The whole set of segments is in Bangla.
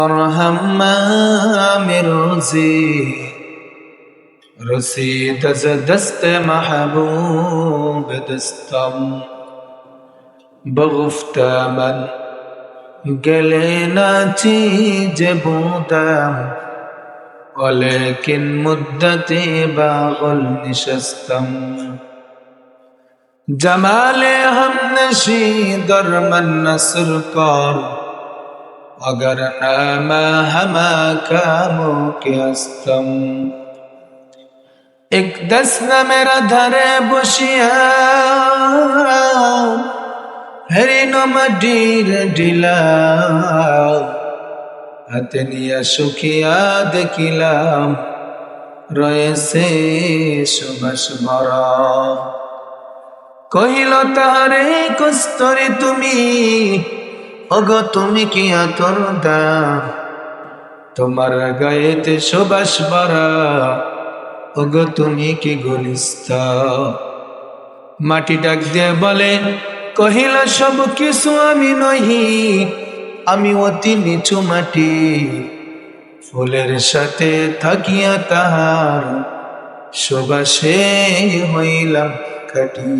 همام رسید ز دست محبوب دستم بگفت من گله ناچیز بودم ولیکن مدتی باغل نشستم جمال هم نشی در من نصر کار اگر نام همه کاموں کے ہستم ایک دست نہ میرا دھرے بشیا ہری نو مڈیر ڈھلا ہتنیا سکھیا دکھلام রয়েছে সুবাস ভরা কহিল তাহারে কস্তরে তুমি ওগো তুমি কি আতর দাও তোমার গায়েতে সুবাস ভরা ওগো তুমি কি গুলিস্তা মাটি ডাক দিয়ে বলে কহিল সব কিছু আমি নহি আমি অতি নিচু মাটি ফুলের সাথে থাকিয়া তাহার সুবাসে হইলাম কাটি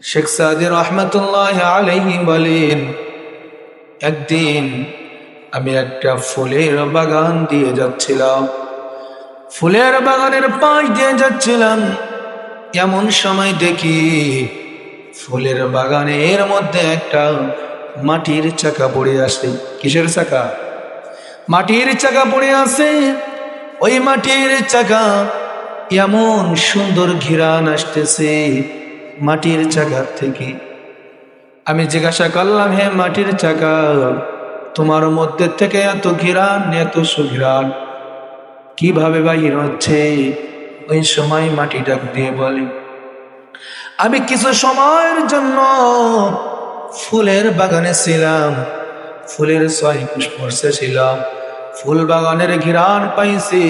শেখ সাদি রহমতুল্লাহ আলাইহি বলেন একদিন আমি একটা ফুলের বাগান দিয়ে যাচ্ছিলাম ফুলের বাগানের পাশ দিয়ে যাচ্ছিলাম এমন সময় দেখি ফুলের বাগানের মধ্যে একটা মাটির চাকা পড়ে আসে কিসের চাকা মাটির চাকা পড়ে আছে ওই মাটির চাকা এমন সুন্দর ঘিরান আসতেছে মাটির চাকা থেকে আমি জিজ্ঞাসা করলাম হে মাটির চাকা তোমার মধ্যে থেকে এত ঘিরান এত সুঘিরান কিভাবে বাহির হচ্ছে ওই সময় মাটি ডাক দিয়ে বলে আমি কিছু সময়ের জন্য ফুলের বাগানে ছিলাম ফুলের ছয় পুষ্পর্শে ছিলাম ফুল বাগানের ঘিরান পাইছি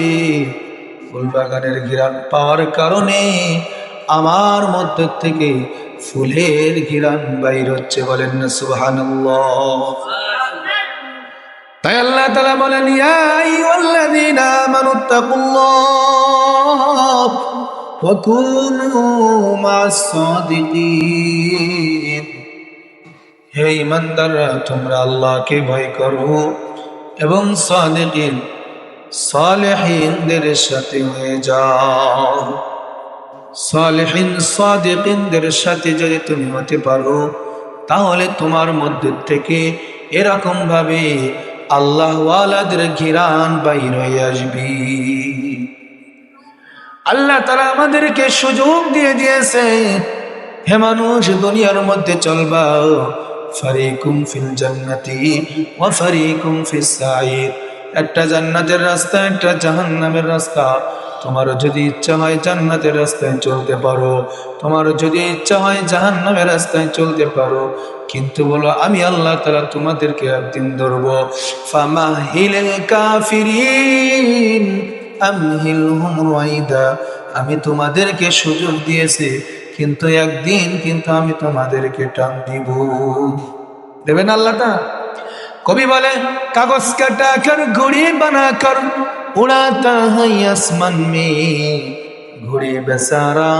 ফুল বাগানের ঘিরান পাওয়ার কারণে আমার মধ্যে থেকে ফুলের ঘিরান বাইর হচ্ছে বলেন না সুবহানাল্লাহ তাই আল্লাহ তাআলা বলেন ইয়া আইয়ুহাল্লাযীনা আমানুত্তাকুল্লাহ ওয়া কুনু মা'আস সাদিকিন হে ঈমানদাররা তোমরা আল্লাহকে ভয় করো এবং সালেহিনদের সাথে হয়ে যাও সালেহিন সাদিকিনদের সাথে যদি তুমি হতে পারো তাহলে তোমার মধ্যে থেকে এরকম ভাবে আল্লাহ ওয়ালাদের ঘিরান বাইর হয়ে আসবে আল্লাহ তাআলা আমাদেরকে সুযোগ দিয়ে দিয়েছে হে মানুষ দুনিয়ার মধ্যে চলবা ফারিকুম ফিল জান্নাতি ওয়া ফারিকুম ফিস সাঈর একটা জান্নাতের রাস্তা একটা জাহান্নামের রাস্তা তোমার যদি ইচ্ছা হয় জান্নাতের রাস্তায় চলতে পারো তোমার যদি ইচ্ছা হয় জাহান্নামের রাস্তায় চলতে পারো কিন্তু বলো আমি আল্লাহ তাআলা তোমাদেরকে একদিন ধরব ফামাহিলিল কাফিরিন আমহিলহুম রুয়াইদা আমি তোমাদেরকে সুযোগ দিয়েছি কিন্তু একদিন কিন্তু আমি তোমাদেরকে টান দিব দেবেন আল্লাহ তা কবি বলে কাগজ কাটা কর ঘুড়ি বানা কর उड़ाता है आसमान में घोड़े बेचारा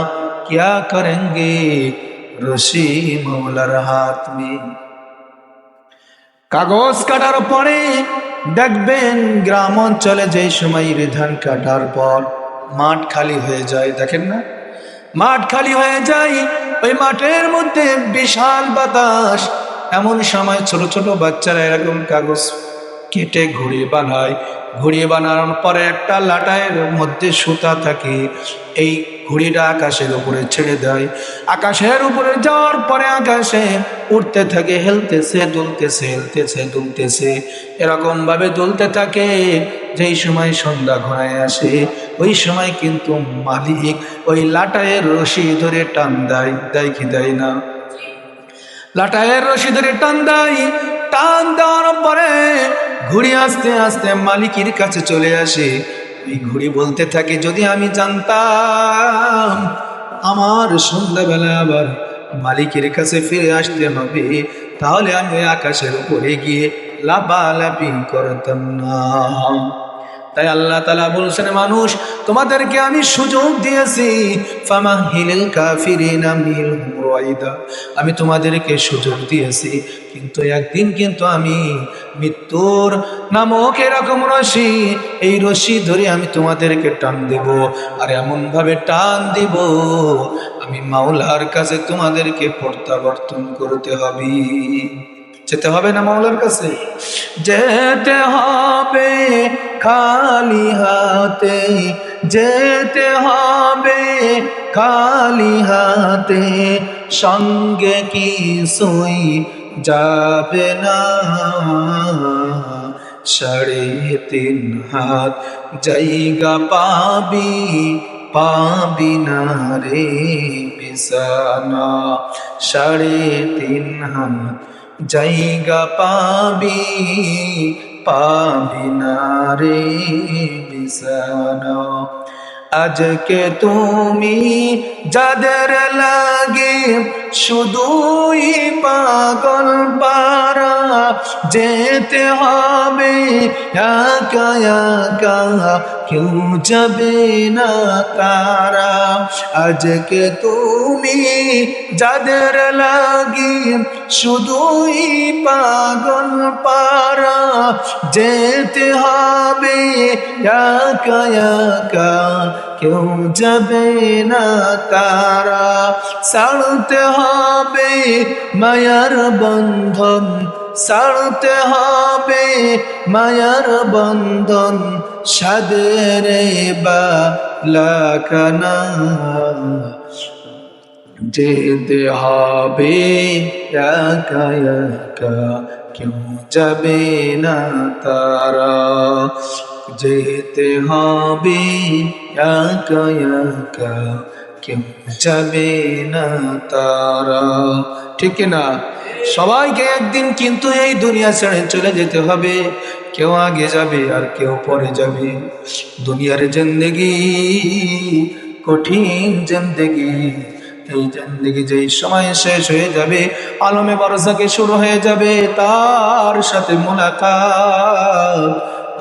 क्या करेंगे रशी मौलार हाथ में কাগজ কাটার পরে দেখবেন গ্রাম অঞ্চলে যে সময় ধান কাটার পর মাঠ খালি হয়ে যায় দেখেন না মাঠ খালি হয়ে যায় ওই মাঠের মধ্যে বিশাল বাতাস এমন সময় ছোট ছোট বাচ্চারা এরকম কাগজ কেটে ঘুড়ি বানায় ঘুড়ি বানানোর পরে একটা লাটাইয়ের মধ্যে সুতা থাকে এই ঘুড়িটা আকাশের উপরে ছেড়ে দেয় আকাশের উপরে যাওয়ার পরে আকাশে উঠতে থাকে হেলতেছে দুলতেছে হেলতেছে দুলতেছে এরকম ভাবে দুলতে থাকে যেই সময় সন্ধ্যা ঘনায় আসে ওই সময় কিন্তু মালিক ওই লাটাইয়ের রশি ধরে টান দেয় দেয় কি দেয় না লাটাইয়ের রশি ধরে টান দেয় টান দেওয়ার পরে ঘুড়ি আস্তে আস্তে মালিকের কাছে চলে আসে এই ঘুড়ি বলতে থাকে যদি আমি জানতাম আমার সন্ধ্যাবেলা আবার মালিকের কাছে ফিরে আসতে হবে তাহলে আমি আকাশের উপরে গিয়ে লাফালাফি করতাম না। তাই আল্লাহ তাআলা বলছেন, মানুষ তোমাদেরকে আমি সুযোগ দিয়েছি, ফামাহিলিল কাফিরিনা মিনহুম রুয়াইদা, আমি তোমাদেরকে সুযোগ দিয়েছি, কিন্তু একদিন কিন্তু আমি মৃত্যুর নামক এরকম রশি, এই রশি ধরে আমি তোমাদেরকে টান দেব, আর এমন ভাবে টান দেব আমি মাওলার কাছে তোমাদেরকে প্রত্যাবর্তন করতে হবে। যেতে হবে না মাওলার কাছে? যেতে হবে খালি হাতে, যেতে হবে খালি হাতে, সঙ্গে কিছুই যাবে না। 3.5 হাত জায়গা পাবি, পাবি না রে বিছানা। 3.5 হাত জায়গা পাবি, পাবি না রে বিছানা। আজকে তুমি যাদের লাগে শুধুই পাগল পারা, যেতে হবে একা একা, কেউ যাবে না তারা। আজকে তুমি যাদের লাগে শুধুই পাগল পারা, যেতে হবে একা একা, কেউ যাবে না তারা। ছাড়তে হবে মায়ার বন্ধন, ছাড়তে হবে মায়ার বন্ধন, সাদের বালাখানা। যেতে হবে একা একা, কেউ যাবে না তারা। যেতে হবে একা একা, কেউ যাবে না তারা। ঠিক না? সবাইকে একদিন কিন্তু এই দুনিয়া ছেড়ে চলে যেতে হবে। কেউ আগে যাবে আর কেউ পরে যাবে। দুনিয়ার জিন্দেগি কঠিন জিন্দেগি। এই জিন্দেগি যেই সময় শেষ হয়ে যাবে, আলমে বারজাকে শুরু হয়ে যাবে, তার সাথে মুলাকাত।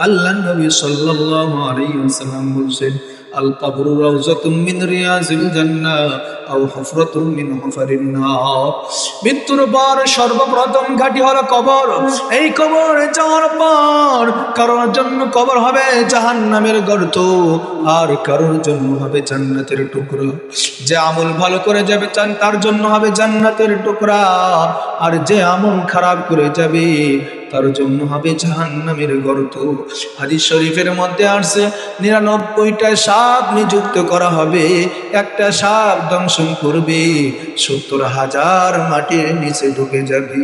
আল্লাহ নবী সাল্লাল্লাহু আলাইহি ওয়াসাল্লাম বলেন, আল কবরু রাউযাতুম মিন রিয়াজিল জান্নাহ আও হুফরাতুম মিন হুফারিন নার। মৃত্যুর পর সর্বপ্রথম ঘাঁটি হলো কবর। এই কবর যাওয়ার পর কারোর জন্য কবর হবে জাহান্নামের গর্ত, আর কারোর জন্য হবে জান্নাতের টুকরো। যে আমল ভালো করে যাবে তার জন্য হবে জান্নাতের টুকরা, আর যে আমল খারাপ করে যাবে তার জন্য হবে জাহান্নামের গর্ত। হাদিস শরীফের মধ্যে আসছে 99টা সাপ নিযুক্ত করা হবে, একটা সাপ দংশন করবে, 70,000 মাটির নিচে ঢুকে যাবে।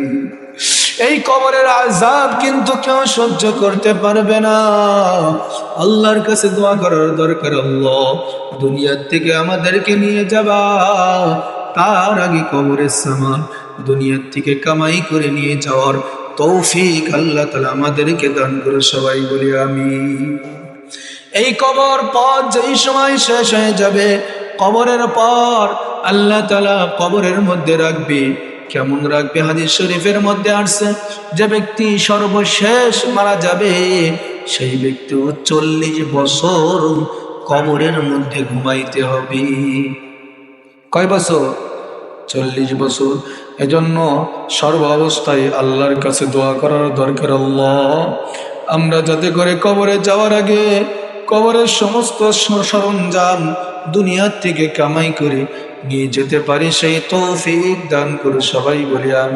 এই কবরের আযাব কিন্তু কেউ সহ্য করতে পারবে না। আল্লাহর কাছে দোয়া করার দরকার, আল্লাহ দুনিয়া থেকে আমাদেরকে নিয়ে যাবা, তার আগে কবরের সামান দুনিয়ার থেকে কামাই করে নিয়ে যাওয়ার তৌফিক আল্লাহ তাআলা আমাদেরকে দান করে। সবাই বলি আমিন। এই কবর পথ যেই সময় শেষ হয়ে যাবে, কবরের পর আল্লাহ তাআলা কবরের মধ্যে রাখবে। কেমন রাখবে? হাদিস শরীফের মধ্যে আসছে, যে ব্যক্তি সর্বশেষ মারা যাবে সেই ব্যক্তি 40 বছর কবরের মধ্যে ঘুমাইতে হবে। কয় বছর? 40 বছর। এজন্য সর্ব অবস্থায় আল্লাহর কাছে দোয়া করার দরকার, আল্লাহ আমরা যাতে করে কবরে যাওয়ার আগে কবরের সমস্ত সরঞ্জাম দুনিয়ার থেকে কামাই করে নিয়ে যেতে পারি, সেই তৌফিক দান করে। সবাই বলি আমিন।